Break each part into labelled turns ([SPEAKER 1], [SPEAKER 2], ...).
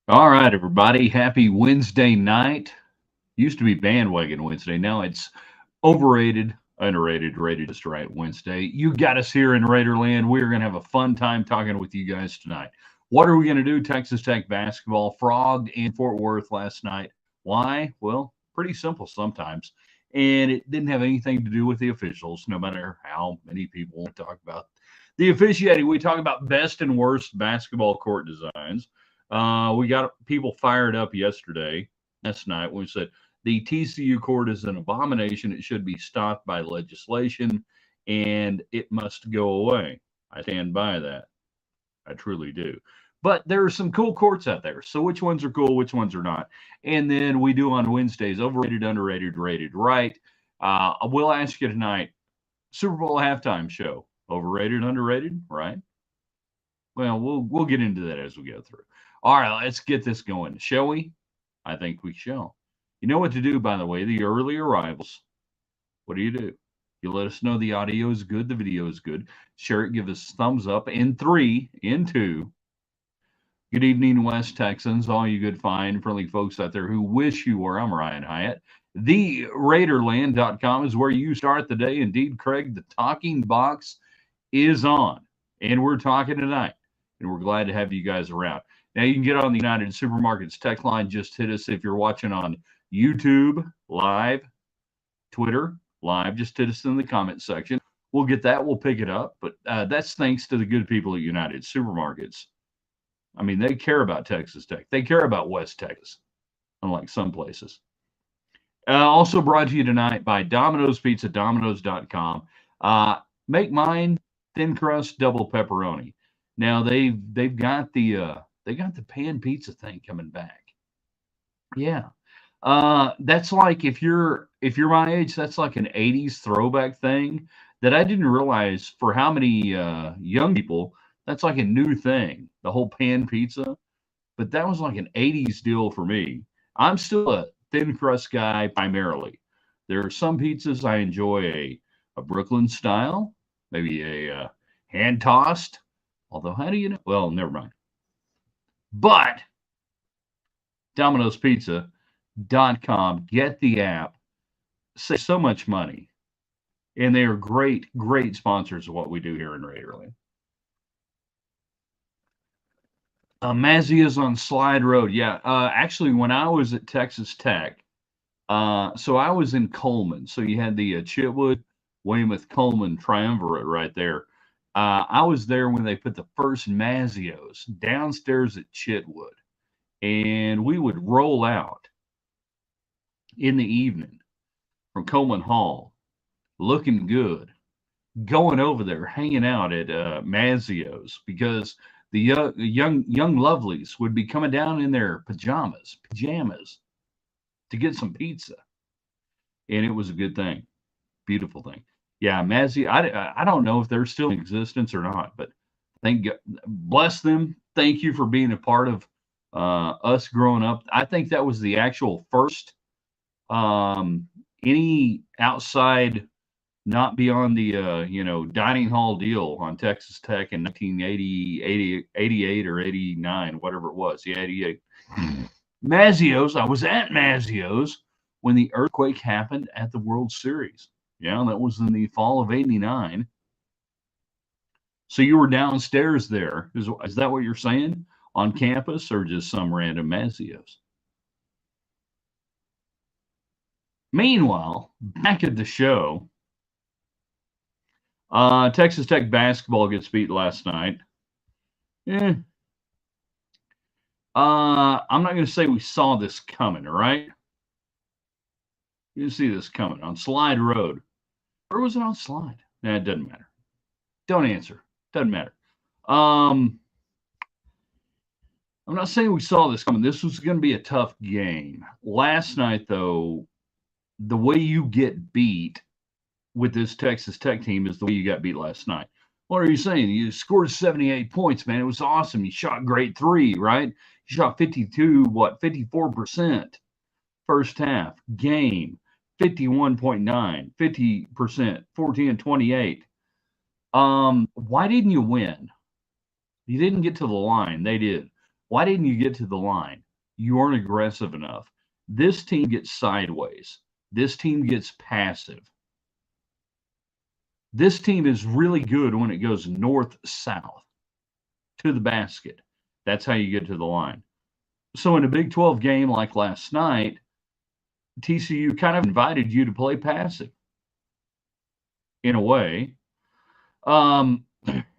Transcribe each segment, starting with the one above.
[SPEAKER 1] All right, everybody. Happy Wednesday night. Used to be Bandwagon Wednesday. Now it's Overrated, Underrated, Rated Just Right Wednesday. You got us here in Raiderland. We're going to have a fun time talking with you guys tonight. What are we going to do? Texas Tech basketball frogged in Fort Worth last night. Why? Well, pretty simple sometimes. And it didn't have anything to do with the officials, no matter how many people want to talk about the officiating. We talk about best and worst basketball court designs. We got people fired up yesterday, last night, when we said the TCU court is an abomination. It should be stopped by legislation and it must go away. I stand by that. I truly do. But there are some cool courts out there. So which ones are cool, which ones are not? And then we do on Wednesdays overrated, underrated, rated right. We'll ask you tonight Super Bowl halftime show. Overrated, underrated, right? Well, we'll get into that as we go through. All right, let's get this going, shall we? I think we shall. You know what to do, by the way. The early arrivals. What do? You let us know the audio is good, the video is good. Share it, give us thumbs up. In three, in two. Good evening, West Texans, all you good, fine, friendly folks out there who wish you were. I'm Ryan Hyatt. TheRaiderland.com is where you start the day. Indeed, Craig, the talking box is on, and we're talking tonight, and we're glad to have you guys around. Now, you can get on the United Supermarkets text line. Just hit us if you're watching on YouTube live, Twitter live. Just hit us in the comment section. We'll get that. We'll pick it up. But that's thanks to the good people at United Supermarkets. I mean, they care about Texas Tech. They care about West Texas, unlike some places. Also brought to you tonight by Domino's Pizza, Domino's.com. Make mine thin crust double pepperoni. Now they've got the pan pizza thing coming back. Yeah. That's like if you're my age, that's like an 80s throwback thing that I didn't realize for how many young people that's like a new thing, the whole pan pizza. But that was like an 80s deal for me. I'm still a thin crust guy primarily. There are some pizzas I enjoy a Brooklyn style, maybe a hand tossed. Although, how do you know? Well, never mind. But Domino'sPizza.com, get the app, save so much money, and they are great, great sponsors of what we do here in Raiderland. Mazzia's on Slide Road. Yeah, actually, when I was at Texas Tech, so I was in Coleman. So you had the Chitwood, Weymouth, Coleman triumvirate right there. I was there when they put the first Mazzios downstairs at Chitwood, and we would roll out in the evening from Coleman Hall, looking good, going over there, hanging out at Mazzios because the young lovelies would be coming down in their pajamas to get some pizza, and it was a good thing, beautiful thing. Yeah, Mazzi. I don't know if they're still in existence or not, but thank God, bless them. Thank you for being a part of us growing up. I think that was the actual first any outside, not beyond the dining hall deal on Texas Tech in 1980, 88 or 89, whatever it was. Yeah, 88. Mazzios. I was at Mazzios when the earthquake happened at the World Series. Yeah, that was in the fall of 89. So you were downstairs there. Is that what you're saying? On campus or just some random Mazzios? Meanwhile, back at the show, Texas Tech basketball gets beat last night. Eh. I'm not going to say we saw this coming, all right? You see this coming on Slide Road. Or was it on Slide? Nah, it doesn't matter. Don't answer. Doesn't matter. I'm not saying we saw this coming. This was going to be a tough game. Last night, though, the way you get beat with this Texas Tech team is the way you got beat last night. What are you saying? You scored 78 points, man. It was awesome. You shot great three, right? You shot 54% first half. Game, 51.9, 50%, 14 and 28. Why didn't you win? You didn't get to the line. They did. Why didn't you get to the line? You weren't aggressive enough. This team gets sideways. This team gets passive. This team is really good when it goes north-south to the basket. That's how you get to the line. So in a Big 12 game like last night, TCU kind of invited you to play passive in a way.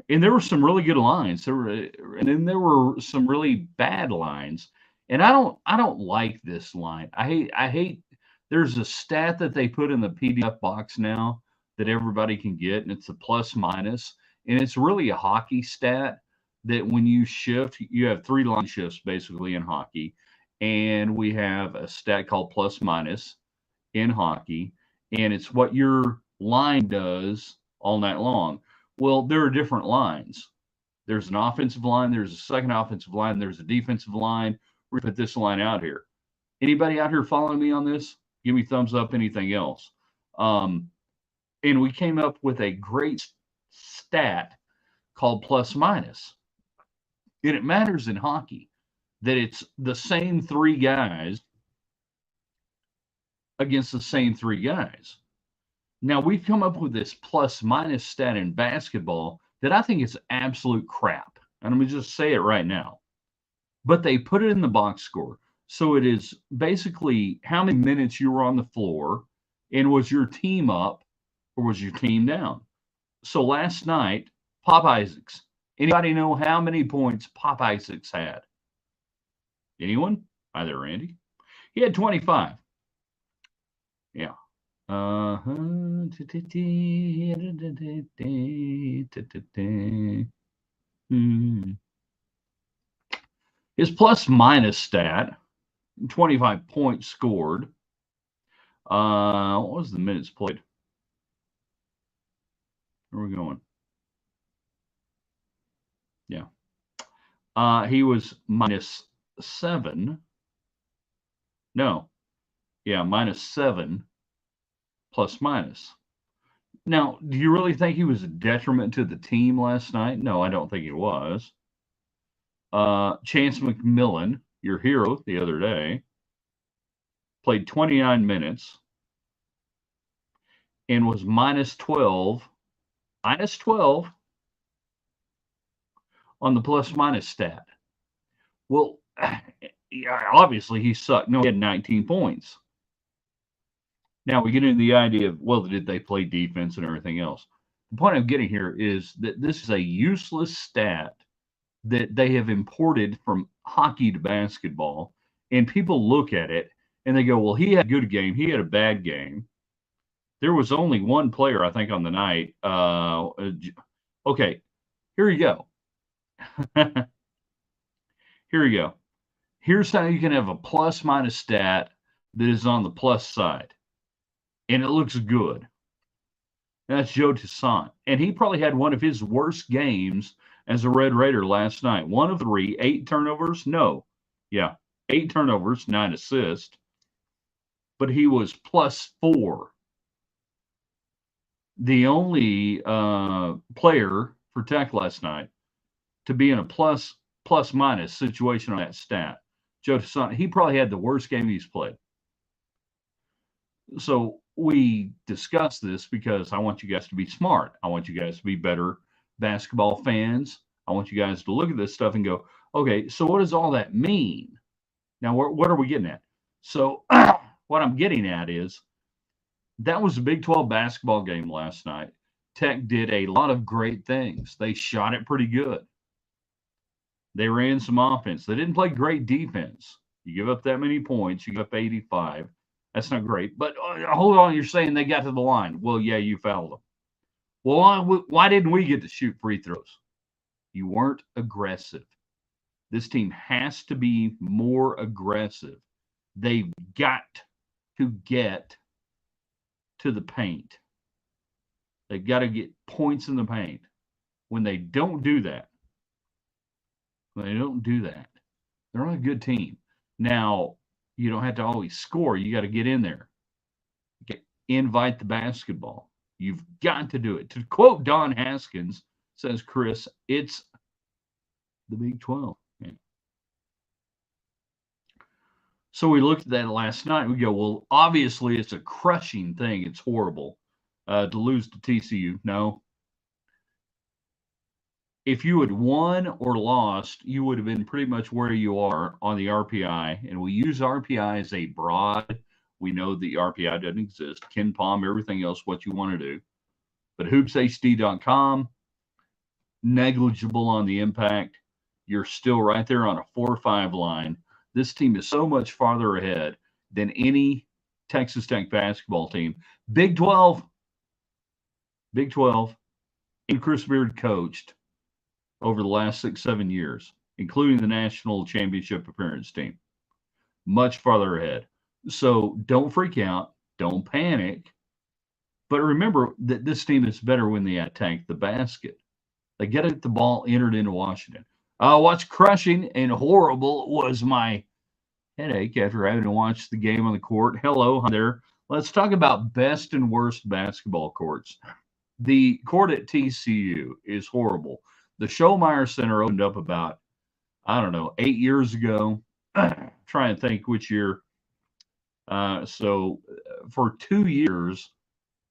[SPEAKER 1] And there were some really good lines. And then there were some really bad lines. And I don't like this line. I hate there's a stat that they put in the PDF box now that everybody can get, and it's a plus minus. And it's really a hockey stat that when you shift, you have 3 line shifts basically in hockey. And we have a stat called plus minus in hockey, and it's what your line does all night long. Well, there are different lines. There's an offensive line, there's a second offensive line, there's a defensive line. We're going to put this line out here. Anybody out here following me on this? Give me thumbs up, anything else. And we came up with a great stat called plus minus. And it matters in hockey that it's the same 3 guys against the same 3 guys. Now, we've come up with this plus minus stat in basketball that I think is absolute crap. And let me just say it right now. But they put it in the box score. So it is basically how many minutes you were on the floor, and was your team up or was your team down? So last night, Pop Isaacs. Anybody know how many points Pop Isaacs had? Anyone? Either Randy? He had 25. Yeah. His plus minus stat, 25 points scored. What was the minutes played? Where are we going? Yeah. He was -7. No. Yeah, -7 plus minus. Now, do you really think he was a detriment to the team last night? No, I don't think he was. Chance McMillan, your hero the other day, played 29 minutes and was -12 on the plus minus stat. Well, yeah, obviously he sucked. No, he had 19 points. Now we get into the idea of, well, did they play defense and everything else? The point I'm getting here is that this is a useless stat that they have imported from hockey to basketball, and people look at it and they go, well, he had a good game, he had a bad game. There was only one player, I think, on the night. Okay, here you go. Here you go. Here's how you can have a plus minus stat that is on the plus side, and it looks good. That's Joe Toussaint. And he probably had one of his worst games as a Red Raider last night. 1 of 3, 8 turnovers. No. Yeah, 8 turnovers, 9 assists. But he was +4. The only player for Tech last night to be in a plus minus situation on that stat. Joe Toussaint, he probably had the worst game he's played. So we discuss this because I want you guys to be smart. I want you guys to be better basketball fans. I want you guys to look at this stuff and go, okay, so what does all that mean? Now, what are we getting at? So what I'm getting at is that was a Big 12 basketball game last night. Tech did a lot of great things. They shot it pretty good. They ran some offense. They didn't play great defense. You give up that many points, you give up 85. That's not great. But hold on, you're saying they got to the line. Well, yeah, you fouled them. Well, why didn't we get to shoot free throws? You weren't aggressive. This team has to be more aggressive. They've got to get to the paint. They've got to get points in the paint. When they don't do that, they're not a good team. Now, you don't have to always score. You got to get in there. Invite the basketball. You've got to do it. To quote Don Haskins, says Chris, it's the Big 12. Yeah. So we looked at that last night. We go, well, obviously it's a crushing thing. It's horrible to lose to TCU. No. If you had won or lost, you would have been pretty much where you are on the RPI. And we use RPI as a broad. We know the RPI doesn't exist. Ken Palm, everything else, what you want to do. But hoopshd.com, negligible on the impact. You're still right there on a 4-5 line. This team is so much farther ahead than any Texas Tech basketball team. Big 12, and Chris Beard coached over the last 6-7 years, including the national championship appearance team. Much farther ahead. So don't freak out. Don't panic. But remember that this team is better when they attack the basket. They get the ball entered into Washington. What's crushing and horrible was my headache after having to watch the game on the court. Hello, hi there. Let's talk about best and worst basketball courts. The court at TCU is horrible. The Schollmeyer Center opened up about, 8 years ago. Try and think which year. So for 2 years,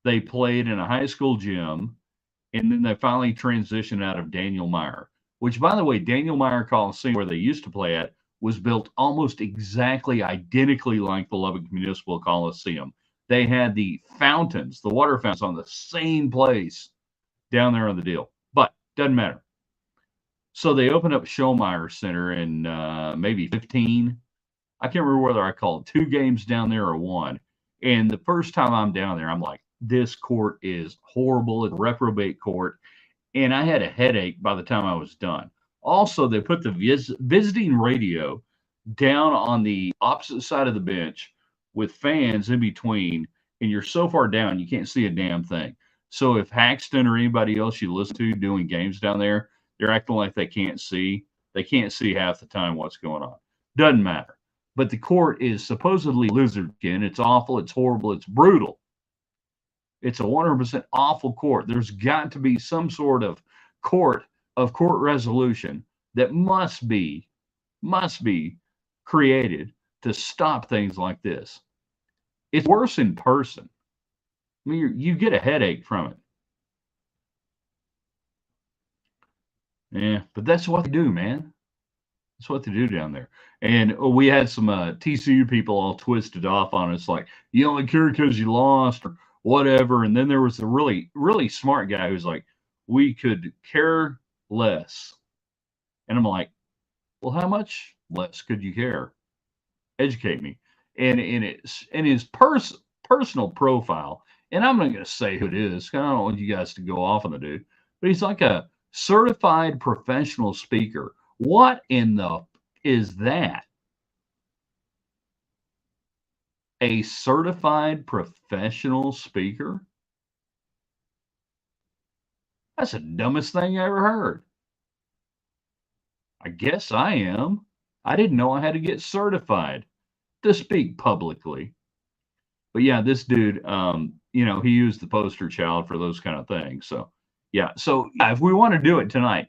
[SPEAKER 1] they played in a high school gym, and then they finally transitioned out of Daniel Meyer, which, by the way, Daniel Meyer Coliseum, where they used to play at, was built almost exactly identically like the Lubbock Municipal Coliseum. They had the fountains, the water fountains on the same place down there on the deal, but doesn't matter. So they opened up Schollmeyer Center in maybe 15. I can't remember whether I called 2 games down there or 1. And the first time I'm down there, I'm like, this court is horrible. It's a reprobate court. And I had a headache by the time I was done. Also, they put the visiting radio down on the opposite side of the bench with fans in between, and you're so far down you can't see a damn thing. So if Haxton or anybody else you listen to doing games down there, they're acting like they can't see. They can't see half the time what's going on. Doesn't matter. But the court is supposedly lizard skin. It's awful. It's horrible. It's brutal. It's a 100% awful court. There's got to be some sort of court resolution that must be created to stop things like this. It's worse in person. I mean, you get a headache from it. Yeah, but that's what they do, man. That's what they do down there. And we had some TCU people all twisted off on us, like, you only care because you lost or whatever. And then there was a really, really smart guy who's like, we could care less. And I'm like, well, how much less could you care? Educate me. And in his personal profile, and I'm not going to say who it is, I don't want you guys to go off on the dude, but he's like a certified professional speaker. What in the is that? A certified professional speaker? That's the dumbest thing I ever heard. I guess I am. I didn't know I had to get certified to speak publicly. But yeah, this dude, he used the poster child for those kind of things. So yeah, if we want to do it tonight,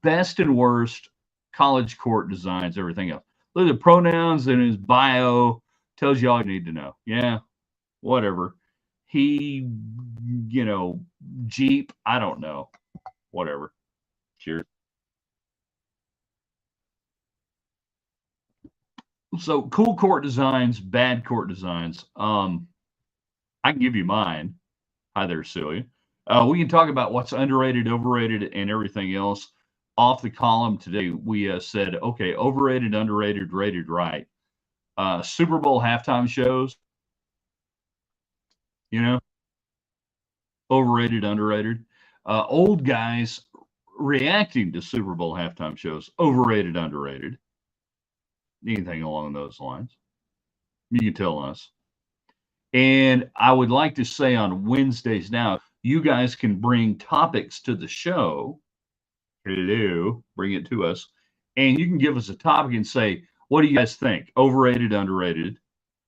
[SPEAKER 1] best and worst college court designs, everything else. Look at the pronouns in his bio, tells you all you need to know. Yeah, whatever. He, Jeep, I don't know. Whatever. Cheers. So cool court designs, bad court designs. I can give you mine. Hi there, Celia. We can talk about what's underrated, overrated, and everything else. Off the column today, we said, okay, overrated, underrated, rated right. Super Bowl halftime shows, overrated, underrated. Old guys reacting to Super Bowl halftime shows, overrated, underrated. Anything along those lines. You can tell us. And I would like to say on Wednesdays now, you guys can bring topics to the show. Hello, bring it to us. And you can give us a topic and say, what do you guys think? Overrated, underrated,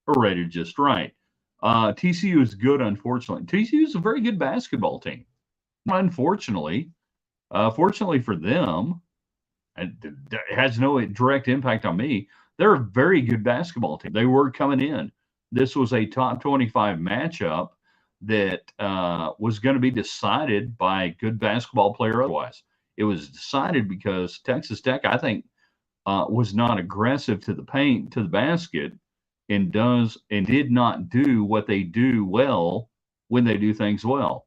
[SPEAKER 1] or rated just right? TCU is good, unfortunately. TCU is a very good basketball team. Unfortunately, fortunately for them, And it has no direct impact on me. They're a very good basketball team. They were coming in. This was a top 25 matchup that was going to be decided by a good basketball player otherwise. It was decided because Texas Tech, I think, was not aggressive to the paint, to the basket, and did not do what they do well when they do things well.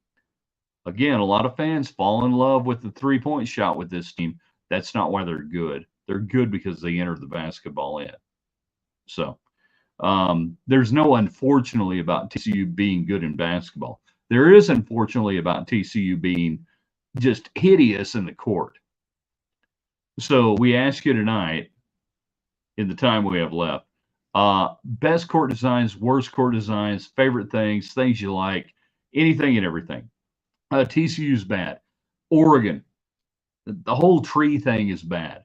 [SPEAKER 1] Again, a lot of fans fall in love with the 3-point shot with this team. That's not why they're good. They're good because they enter the basketball in. So there's no unfortunately about TCU being good in basketball. There is unfortunately about TCU being just hideous in the court. So we ask you tonight, in the time we have left, best court designs, worst court designs, favorite things, things you like, anything and everything. TCU's bad. Oregon, the whole tree thing is bad.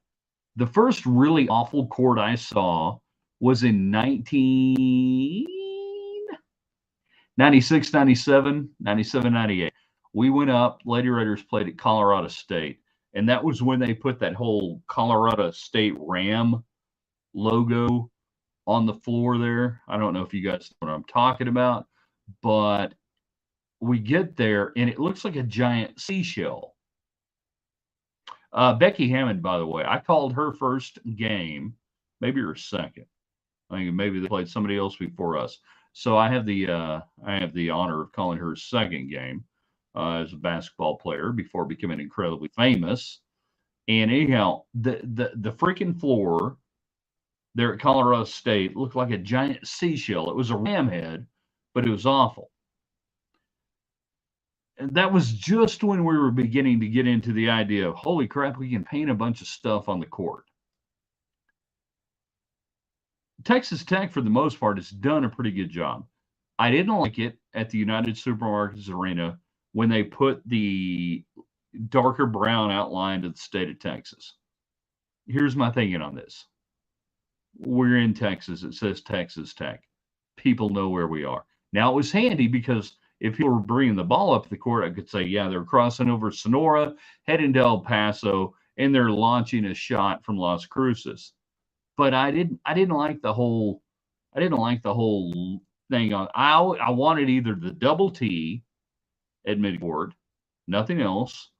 [SPEAKER 1] The first really awful court I saw was in 1996, 97, 97, 98. We went up, Lady Raiders played at Colorado State, and that was when they put that whole Colorado State Ram logo on the floor there. I don't know if you guys know what I'm talking about, but we get there, and it looks like a giant seashell. Becky Hammond, by the way, I called her first game, maybe her second. I think maybe they played somebody else before us. So I have the honor of calling her second game as a basketball player before becoming incredibly famous. And anyhow, the freaking floor there at Colorado State looked like a giant seashell. It was a ram head, but it was awful. And that was just when we were beginning to get into the idea of, holy crap, we can paint a bunch of stuff on the court. Texas Tech, for the most part, has done a pretty good job. I didn't like it at the United Supermarkets Arena when they put the darker brown outline to the state of Texas. Here's my thinking on this. We're in Texas. It says Texas Tech. People know where we are. Now, it was handy because if people were bringing the ball up the court, I could say, yeah, they're crossing over Sonora, heading to El Paso, and they're launching a shot from Las Cruces. But I didn't like the whole thing on. I wanted either the double T at midcourt, nothing else,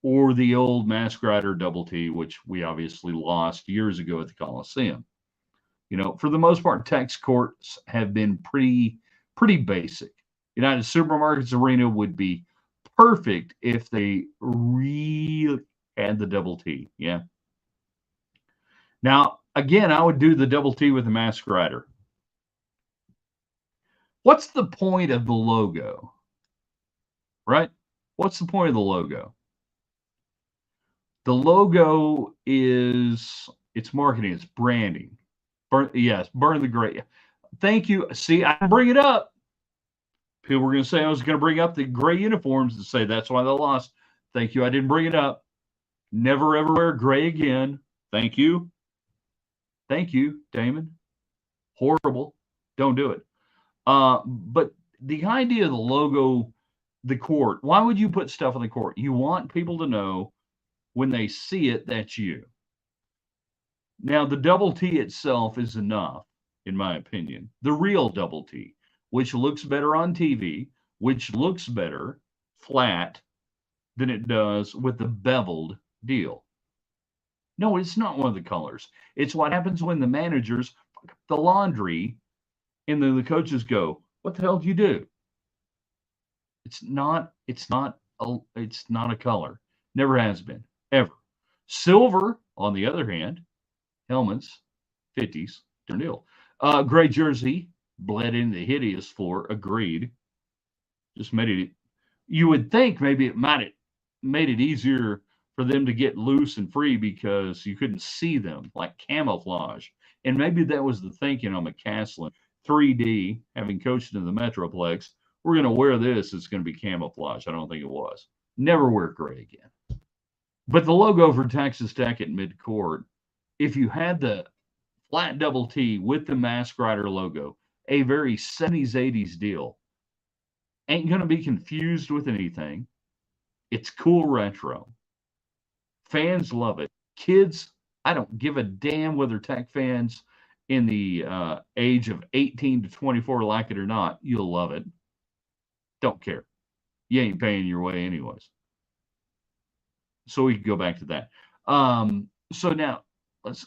[SPEAKER 1] or the old Mask Rider double T, which we obviously lost years ago at the Coliseum. You know, for the most part, Tech's courts have been pretty basic. United Supermarkets Arena would be perfect if they really had the double T. Yeah. Now, again, I would do the double T with the Mask Rider. What's the point of the logo? Right? What's the point of the logo? The logo is, it's marketing, it's branding. Burn the gray. Thank you. See, I bring it up. People were going to say I was going to bring up the gray uniforms and say that's why they lost. Thank you. I didn't bring it up. Never, ever wear gray again. Thank you. Thank you, Damon. Horrible. Don't do it. But the idea of the logo, the court, why would you put stuff on the court? You want people to know when they see it, that's you. Now, the double T itself is enough, in my opinion. The real double T, which looks better on TV, which looks better flat than it does with the beveled deal. No, it's not one of the colors. It's what happens when the managers fuck up the laundry and then the coaches go, what the hell did you do? It's not a color. Never has been, ever. Silver, on the other hand, helmets, 50s, different deal. Gray jersey, bled in the hideous floor, agreed. Just made it, you would think maybe it might have made it easier for them to get loose and free because you couldn't see them, like camouflage. And maybe that was the thinking on McCaslin. 3D, having coached in the Metroplex, we're going to wear this, it's going to be camouflage. I don't think it was. Never wear gray again. But the logo for Texas Tech at midcourt, if you had the flat double T with the Mask Rider logo, a very 70s, 80s deal, ain't going to be confused with anything. It's cool retro. Fans love it. Kids, I don't give a damn whether Tech fans in the age of 18 to 24 like it or not. You'll love it. Don't care. You ain't paying your way anyways. So we can go back to that. So now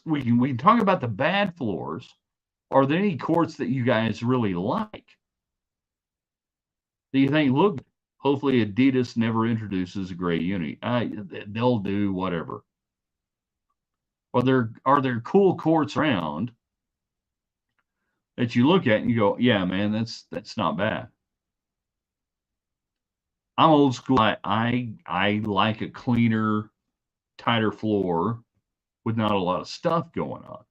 [SPEAKER 1] we can talk about the bad floors. Are there any courts that you guys really like? Do you think, look, hopefully Adidas never introduces a gray uni. They'll do whatever. Are there cool courts around that you look at and you go, yeah, man, that's not bad. I'm old school. I like a cleaner, tighter floor with not a lot of stuff going on.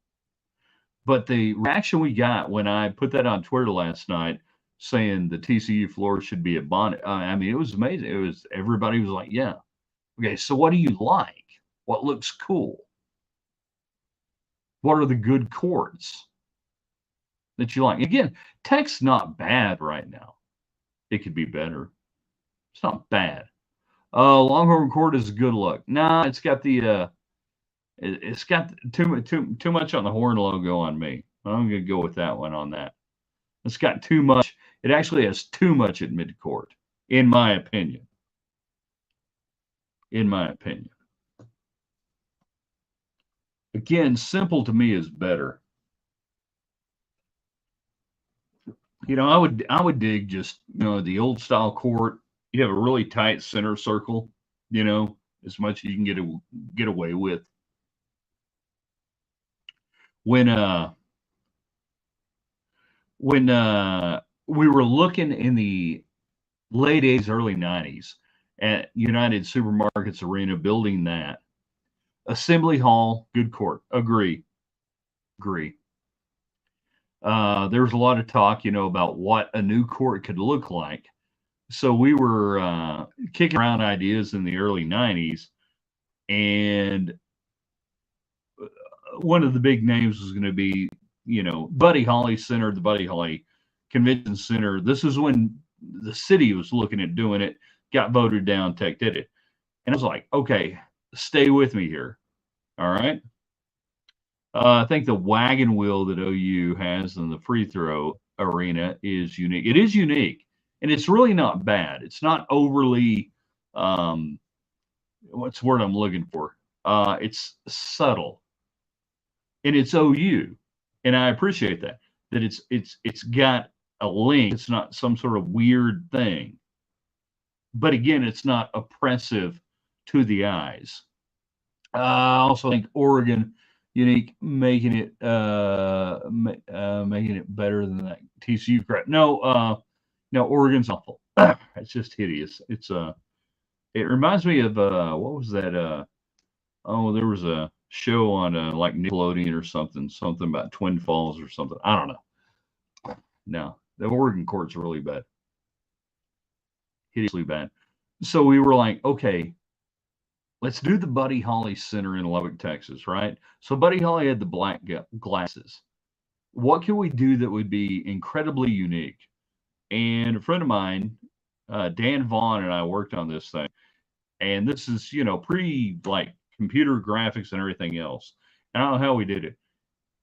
[SPEAKER 1] But the reaction we got when I put that on Twitter last night, saying the TCU floor should be a bonnet. I mean, it was amazing. Everybody was like, yeah. Okay, so what do you like? What looks cool? What are the good courts that you like? Again, Tech's not bad right now. It could be better. It's not bad. Longhorn Court is a good look. Nah, it's got the it's got too much on the horn logo on me. I'm gonna go with that one on that. It's got too much. It actually has too much at midcourt, in my opinion. In my opinion. Again, simple to me is better. You know, I would dig just, you know, the old style court. You have a really tight center circle, you know, as much as you can get away with. When we were looking in the late 80s, early 90s at United Supermarkets Arena, building that. Assembly Hall, good court. Agree. There was a lot of talk, you know, about what a new court could look like. So we were kicking around ideas in the early 90s, and one of the big names was going to be, you know, Buddy Holly Center, the Buddy Holly Convention Center. This is when the city was looking at doing it, got voted down, Tech did it. And I was like, okay, stay with me here. All right. I think the wagon wheel that OU has in the free throw arena is unique. It is unique, and it's really not bad. It's not overly, what's the word I'm looking for? It's subtle, and it's OU, and I appreciate that it's got a link. It's not some sort of weird thing, but again, it's not oppressive to the eyes. I also think Oregon unique, making it better than that TCU crap. No, Oregon's awful. It's just hideous. It reminds me of what was that? There was a show on like Nickelodeon or something about Twin Falls or something. I don't know. No, the Oregon court's really bad, hideously bad. So we were like, okay, let's do the Buddy Holly Center in Lubbock, Texas, right? So Buddy Holly had the black glasses. What can we do that would be incredibly unique? And a friend of mine, Dan Vaughn, and I worked on this thing. And this is, you know, like computer graphics and everything else. And I don't know how we did it.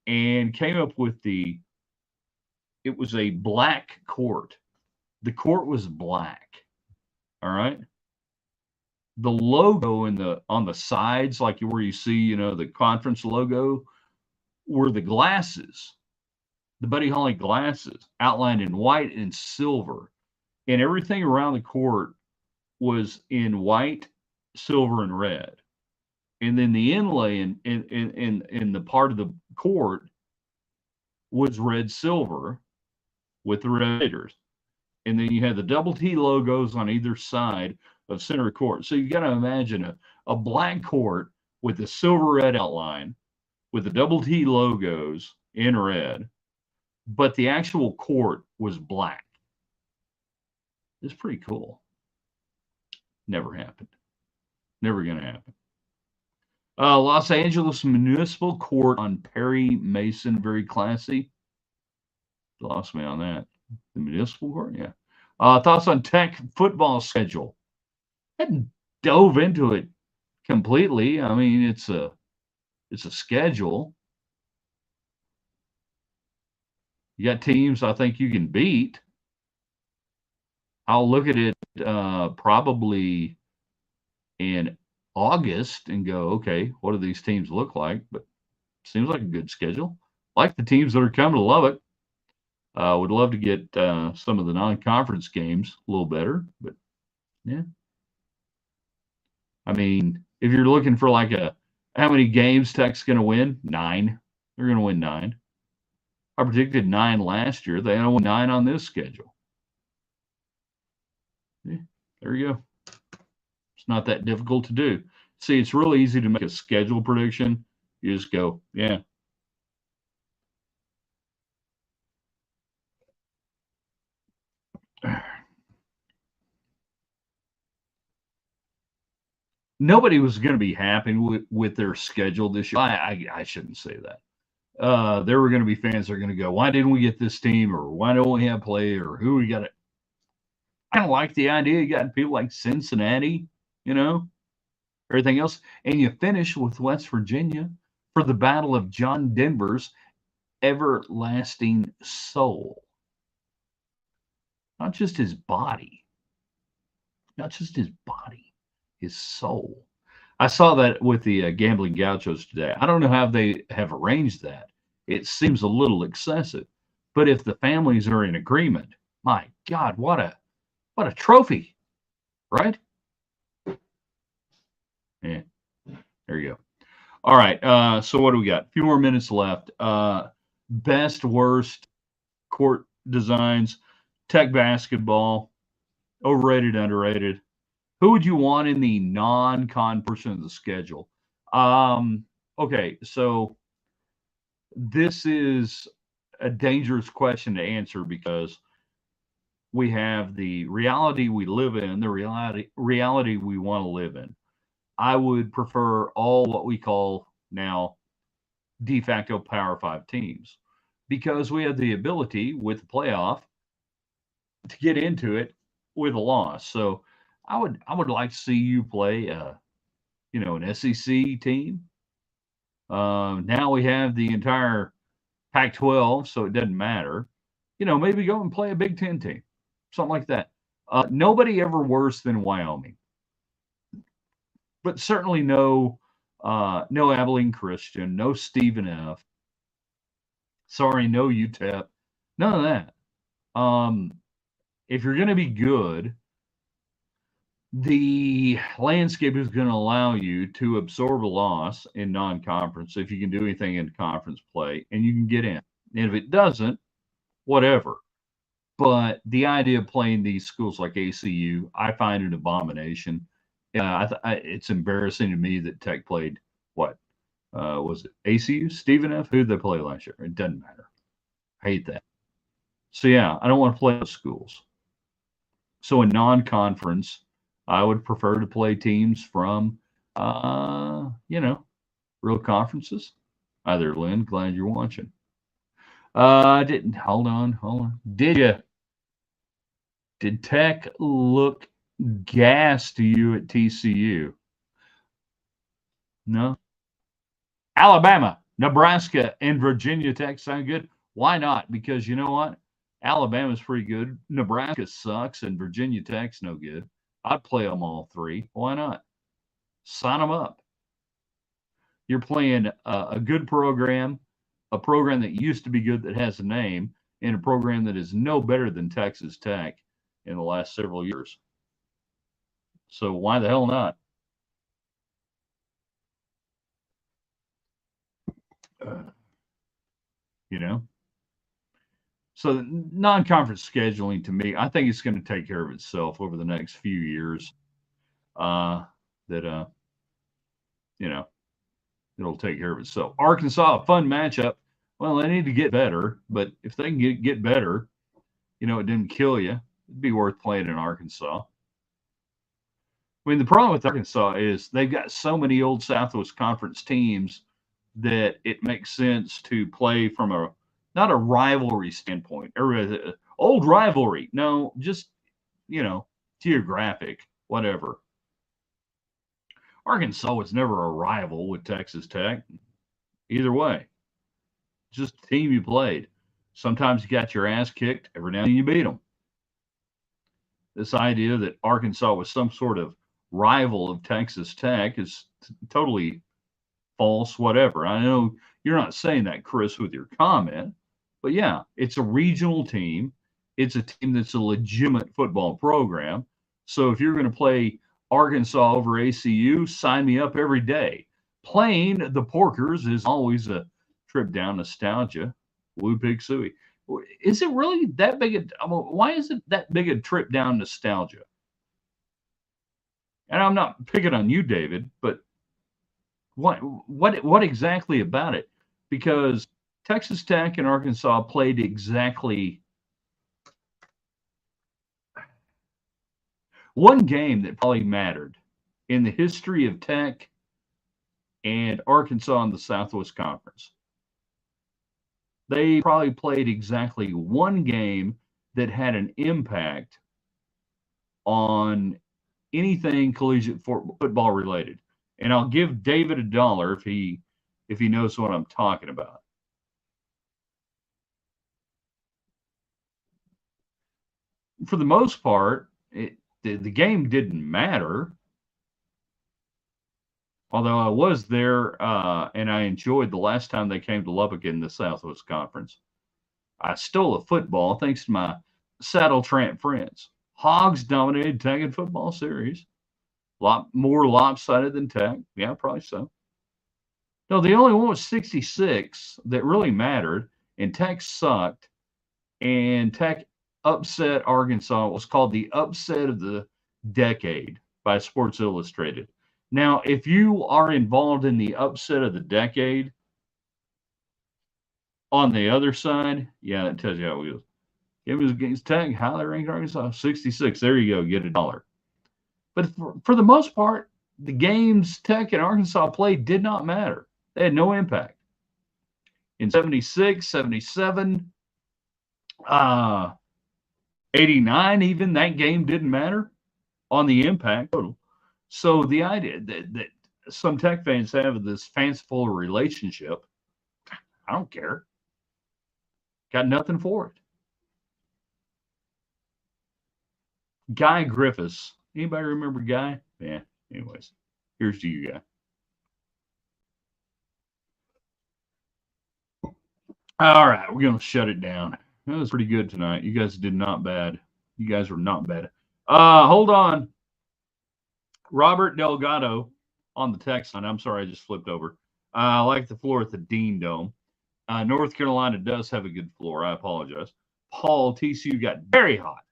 [SPEAKER 1] And came up with it was a black court. The court was black. All right. The logo on the sides, like where you see, you know, the conference logo, were the glasses, the Buddy Holly glasses, outlined in white and silver, and everything around the court was in white, silver, and red. And then the inlay in the part of the court was red, silver, with the Raiders. And then you had the double T logos on either side of center court. So you got to imagine a black court with a silver red outline with the double T logos in red, but the actual court was black. It's pretty cool. Never happened. Never going to happen. Los Angeles Municipal Court on Perry Mason, very classy. Lost me on that. The Municipal Court, yeah. Thoughts on Tech football schedule? I hadn't dove into it completely. I mean, it's a It's a schedule. You got teams I think you can beat. I'll look at it probably in August and go, okay, what do these teams look like? But seems like a good schedule. Like the teams that are coming to Lubbock. Would love to get some of the non-conference games a little better, but yeah. I mean, if you're looking for like how many games Tech's going to win? 9. They're going to win 9. I predicted 9 last year. They only won 9 on this schedule. Yeah, there you go. It's not that difficult to do. See, it's really easy to make a schedule prediction. You just go, yeah. Nobody was going to be happy with their schedule this year. I shouldn't say that. There were going to be fans that are going to go, why didn't we get this team? Or why don't we have play? Or who we got it? I kind of like the idea. You got people like Cincinnati, everything else. And you finish with West Virginia for the Battle of John Denver's everlasting soul. Not just his body, his soul. I saw that with the Gambling Gauchos today. I don't know how they have arranged that. It seems a little excessive. But if the families are in agreement, my God, what a trophy, right? Yeah, there you go. All right, so what do we got? A few more minutes left. Best, worst court designs, Tech basketball, overrated, underrated. Who would you want in the non-con portion of the schedule? Okay, so this is a dangerous question to answer because we have the reality we live in, the reality we want to live in. I would prefer all what we call now de facto Power 5 teams because we have the ability with the playoff to get into it with a loss. So I would like to see you play an SEC team. Now we have the entire Pac-12, so it doesn't matter. Maybe go and play a Big Ten team, something like that. Nobody ever worse than Wyoming, but certainly no Abilene Christian, no Stephen F. Sorry, no UTEP, none of that. If you're going to be good, the landscape is going to allow you to absorb a loss in non-conference if you can do anything in conference play and you can get in. And if it doesn't, whatever. But the idea of playing these schools like ACU, I find an abomination. It's embarrassing to me that Tech played what was it? ACU, Stephen F. Who did they play last year? It doesn't matter. I hate that. So yeah, I don't want to play those schools. So in non-conference, I would prefer to play teams from, real conferences. Hi there, Lynn. Glad you're watching. Didn't hold on. Did Tech look gas to you at TCU? No. Alabama, Nebraska, and Virginia Tech sound good. Why not? Because you know what? Alabama's pretty good. Nebraska sucks, and Virginia Tech's no good. I'd play them all three. Why not? Sign them up. You're playing a good program, a program that used to be good that has a name, and a program that is no better than Texas Tech in the last several years. So why the hell not? So non-conference scheduling to me, I think it's going to take care of itself over the next few years. It'll take care of itself. Arkansas, a fun matchup. Well, they need to get better, but if they can get better, it didn't kill you. It'd be worth playing in Arkansas. I mean, the problem with Arkansas is they've got so many old Southwest Conference teams that it makes sense to play from not a rivalry standpoint, or old rivalry. No, just, geographic, whatever. Arkansas was never a rival with Texas Tech. Either way, just the team you played. Sometimes you got your ass kicked. Every now and then you beat them. This idea that Arkansas was some sort of rival of Texas Tech is totally false, whatever. I know you're not saying that, Chris, with your comment, but yeah, it's a regional team. It's a team that's a legitimate football program. So if you're going to play Arkansas over ACU, sign me up every day. Playing the Porkers is always a trip down nostalgia. Woo Pig Suey. Is it really that big? Why is it that big a trip down nostalgia? And I'm not picking on you, David, but what exactly about it? Because Texas Tech and Arkansas played exactly one game that probably mattered in the history of Tech and Arkansas in the Southwest Conference. They probably played exactly one game that had an impact on anything collegiate football related. And I'll give David $1 if he knows what I'm talking about. For the most part, the game didn't matter. Although I was there and I enjoyed the last time they came to Lubbock in the Southwest Conference. I stole a football thanks to my Saddle Tramp friends. Hogs dominated Tech and football series. A lot more lopsided than Tech. Yeah, probably so. No, the only one was 66 that really mattered, and Tech sucked. And Tech upset Arkansas. It was called the upset of the decade by Sports Illustrated. Now, if you are involved in the upset of the decade, on the other side, yeah, that tells you how it was. It was against Tech, highly ranked Arkansas, 66. There you go, get $1. But for the most part, the games Tech and Arkansas played did not matter. They had no impact. In 76, 77, 89, even, that game didn't matter on the impact total. So the idea that some Tech fans have this fanciful relationship, I don't care. Got nothing for it. Guy Griffiths. Anybody remember Guy? Yeah. Anyways, here's to you, Guy. All right, we're gonna shut it down. That was pretty good tonight. You guys did not bad. You guys were not bad. Hold on. Robert Delgado on the text line. I'm sorry, I just flipped over. I like the floor at the Dean Dome. North Carolina does have a good floor. I apologize. Paul, TCU got very hot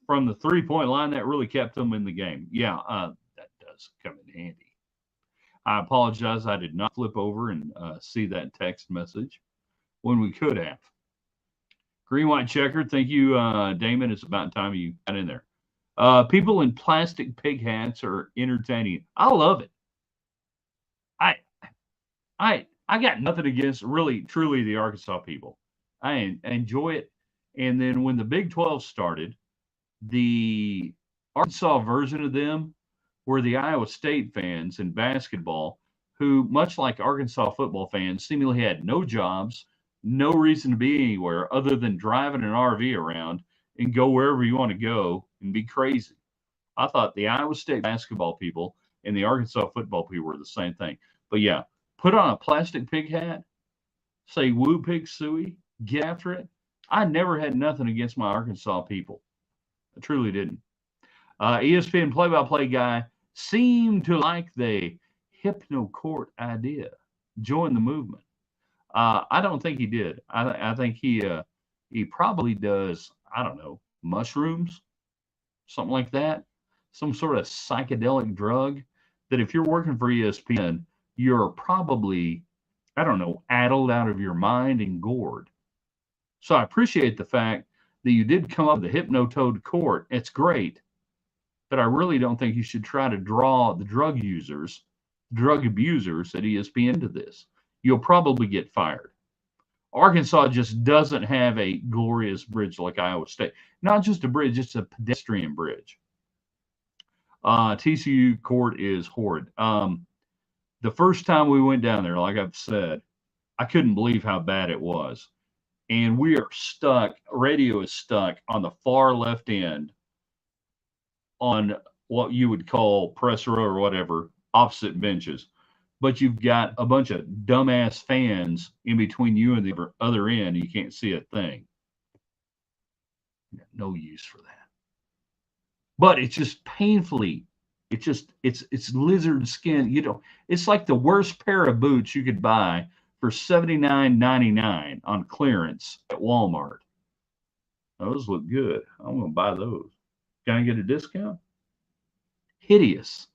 [SPEAKER 1] from the 3-point line. That really kept them in the game. Yeah, that does come in handy. I apologize. I did not flip over and see that text message when we could have. Green, white, checkered. Thank you, Damon. It's about time you got in there. People in plastic pig hats are entertaining. I love it. I got nothing against really, truly the Arkansas people. I enjoy it. And then when the Big 12 started, the Arkansas version of them were the Iowa State fans in basketball who, much like Arkansas football fans, seemingly had no jobs, no reason to be anywhere other than driving an RV around and go wherever you want to go and be crazy. I thought the Iowa State basketball people and the Arkansas football people were the same thing. But yeah, put on a plastic pig hat, say woo pig suey, get after it. I never had nothing against my Arkansas people. I truly didn't. ESPN play-by-play guy seemed to like the hypno-court idea. Join the movement. I don't think he did. I think he probably does, I don't know, mushrooms, something like that. Some sort of psychedelic drug that if you're working for ESPN, you're probably, I don't know, addled out of your mind and gored. So I appreciate the fact that you did come up with the hypno-toad court. It's great. But I really don't think you should try to draw the drug users, drug abusers at ESPN to this. You'll probably get fired. Arkansas just doesn't have a glorious bridge like Iowa State. Not just a bridge, it's a pedestrian bridge. TCU court is horrid. The first time we went down there, like I've said, I couldn't believe how bad it was. And we are stuck, radio is stuck on the far left end on what you would call press row or whatever, opposite benches. But you've got a bunch of dumbass fans in between you and the other end. You can't see a thing. No use for that. But it's just painfully, it's lizard skin. You know, it's like the worst pair of boots you could buy for $79.99 on clearance at Walmart. Those look good. I'm gonna buy those. Can I get a discount? Hideous.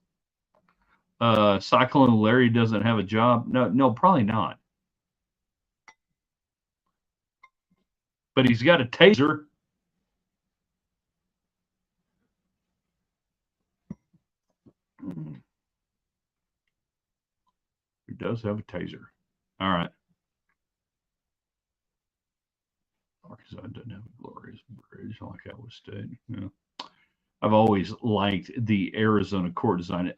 [SPEAKER 1] Cyclone Larry doesn't have a job. No, probably not. But he's got a taser. He does have a taser. All right. Arkansas doesn't have a glorious bridge like Iowa State. Yeah. I've always liked the Arizona court design.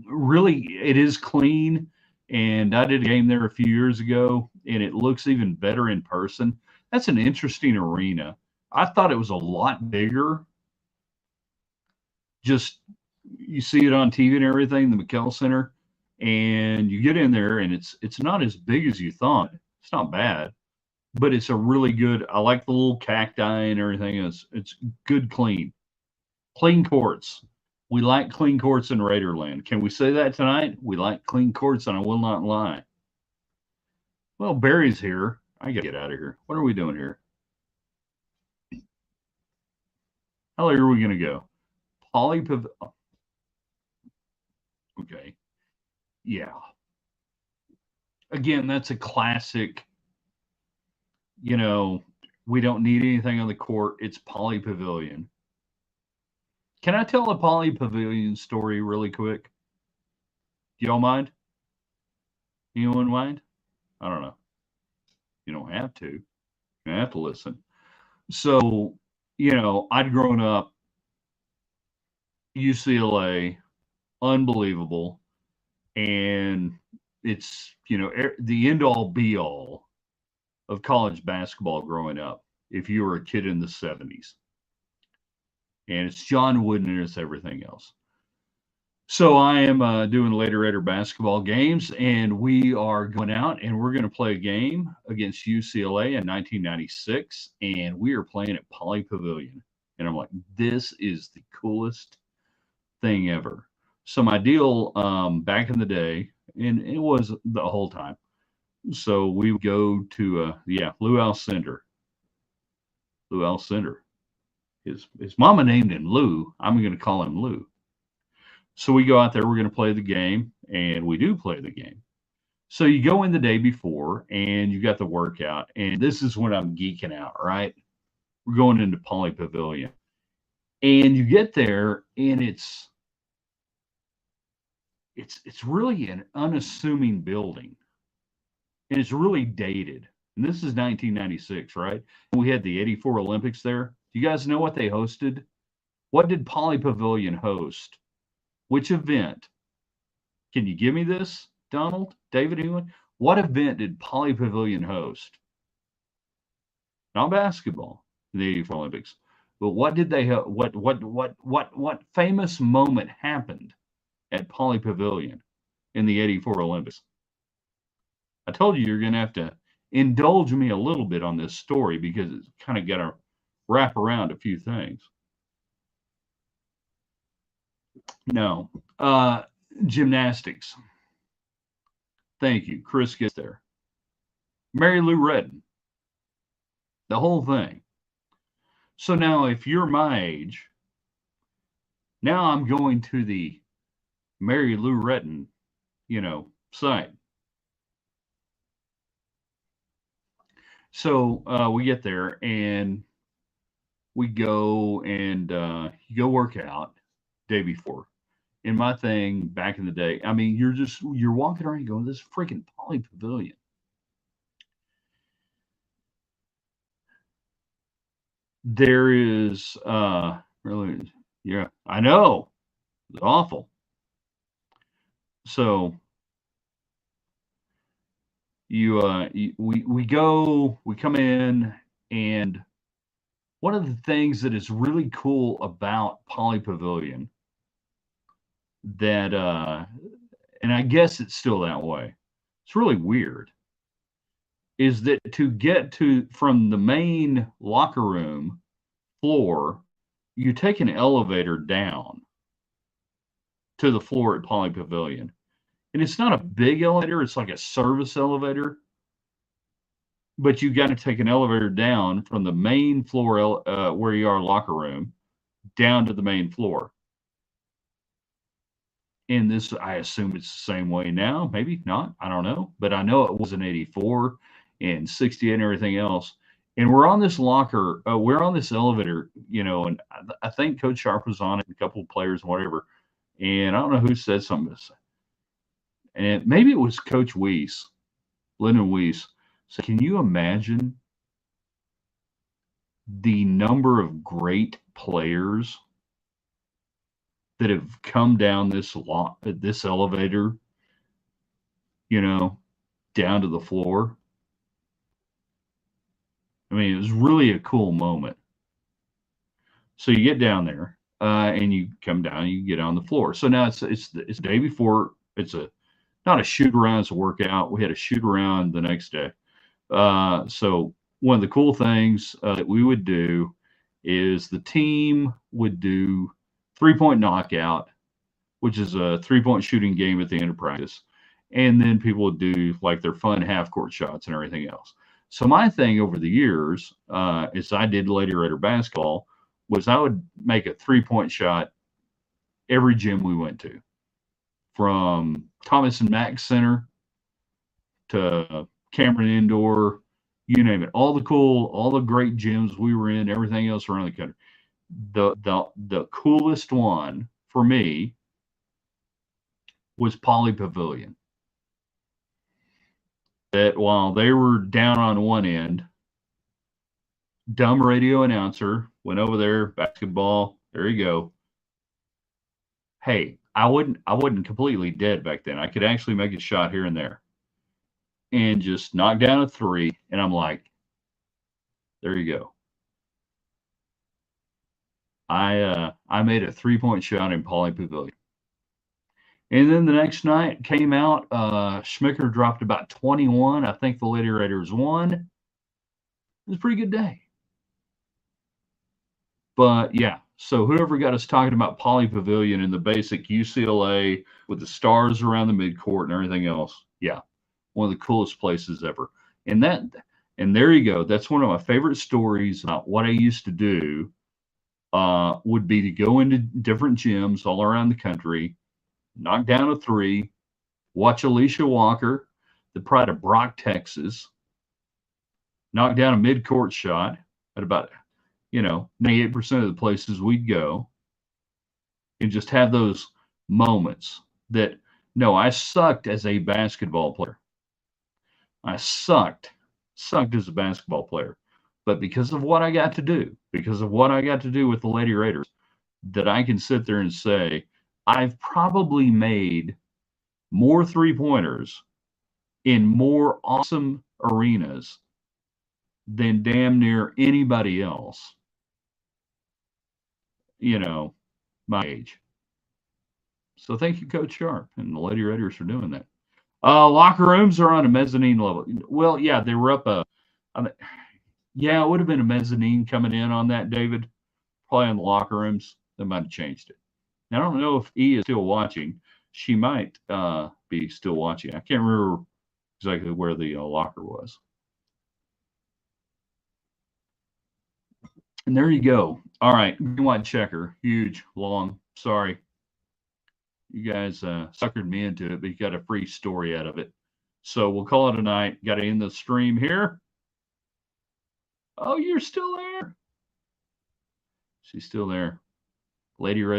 [SPEAKER 1] Really, it is clean. And I did a game there a few years ago, and it looks even better in person. That's an interesting arena. I thought it was a lot bigger. Just you see it on TV and everything, the McKell Center, and you get in there, and it's not as big as you thought. It's not bad, but it's a really good. I like the little cacti and everything. It's good, clean courts. We like clean courts in Raiderland. Can we say that tonight? We like clean courts, and I will not lie. Well, Barry's here. I gotta get out of here. What are we doing here? How late are we gonna go? Okay. Yeah. Again, that's a classic. You know, we don't need anything on the court. It's Poly Pavilion. Can I tell a Poly Pavilion story really quick? Do y'all mind? Anyone mind? I don't know. You don't have to. You have to listen. So, you know, I'd grown up UCLA, unbelievable. And it's, you know, the end all be all of college basketball growing up if you were a kid in the 70s. And it's John Wooden and it's everything else. So I am doing later basketball games, and we are going out and we're going to play a game against UCLA in 1996, and we are playing at Poly Pavilion. And I'm like, this is the coolest thing ever. So my deal back in the day, and it was the whole time. So we would go to Lou Alcindor. Lou Alcindor. His mama named him Lou. I'm going to call him Lou. So we go out there, we're going to play the game, and we do play the game. So you go in the day before, and you got the workout, and this is when I'm geeking out, right? We're going into Poly Pavilion. And you get there, and it's really an unassuming building. And it's really dated. And this is 1996, right? And we had the 84 Olympics there. Do you guys know what they hosted? What did Poly Pavilion host? Which event? Can you give me this, Donald, David, anyone? What event did Poly Pavilion host? Not basketball, the 84 Olympics. But what did they what famous moment happened at Poly Pavilion in the 84 Olympics? I told you you're going to have to indulge me a little bit on this story because it's kind of got to wrap around a few things. No. Gymnastics. Thank you. Chris gets there. Mary Lou Retton. The whole thing. So now if you're my age, now I'm going to the Mary Lou Retton, site. So we get there and we go and you go work out day before. And my thing back in the day, I mean, you're walking around going, this freaking Poly Pavilion. There is really, yeah, I know. It's awful. So we come in, and one of the things that is really cool about Poly Pavilion that and I guess it's still that way. It's really weird. Is that to get to from the main locker room floor, you take an elevator down to the floor at Poly Pavilion. And it's not a big elevator, it's like a service elevator. But you got to take an elevator down from the main floor where you are locker room down to the main floor. And this, I assume it's the same way now. Maybe not. I don't know. But I know it was in 84 and 68 and everything else. And we're on this we're on this elevator, and I think Coach Sharp was on it, a couple of players and whatever. And I don't know who said something. And maybe it was Coach Weiss, Lyndon Weiss. So can you imagine the number of great players that have come down this elevator, down to the floor? I mean, it was really a cool moment. So you get down there, and you come down, you get on the floor. So now it's the day before. It's not a shoot around, it's a workout. We had a shoot around the next day. So one of the cool things that we would do is the team would do 3-point knockout, which is a 3-point shooting game at the end of practice. And then people would do like their fun half court shots and everything else. So my thing over the years, as I did Lady Raider basketball, was I would make a 3-point shot every gym we went to, from Thomas and Mack Center to Cameron Indoor, you name it. All the great gyms we were in, everything else around the country. The coolest one for me was Poly Pavilion. That while they were down on one end, dumb radio announcer went over there, basketball, there you go. Hey, I wasn't completely dead back then. I could actually make a shot here and there, and just knock down a 3, and I'm like, there you go. I made a 3-point shot in Poly Pavilion. And then the next night came out, Schmicker dropped about 21. I think the Lady Raiders won. It was a pretty good day. But yeah, so whoever got us talking about Poly Pavilion and the basic UCLA with the stars around the midcourt and everything else, yeah, one of the coolest places ever. And there you go. That's one of my favorite stories about what I used to do. Would be to go into different gyms all around the country, knock down a 3, watch Alicia Walker, the pride of Brock, Texas, knock down a mid-court shot at about 98% of the places we'd go, and just have those moments that, no, I sucked as a basketball player. I sucked as a basketball player. But because of what I got to do, with the Lady Raiders, that I can sit there and say, I've probably made more 3-pointers in more awesome arenas than damn near anybody else, my age. So thank you, Coach Sharp and the Lady Raiders, for doing that. Locker rooms are on a mezzanine level. Well, yeah, they were up yeah, it would have been a mezzanine coming in on that, David. Probably in the locker rooms. They might have changed it. Now, I don't know if E is still watching. She might be still watching. I can't remember exactly where the locker was. And there you go. All right, green white checker, huge, long. Sorry, you guys suckered me into it, but you got a free story out of it. So we'll call it a night. Got to end the stream here. Oh, you're still there. She's still there. Lady Ray.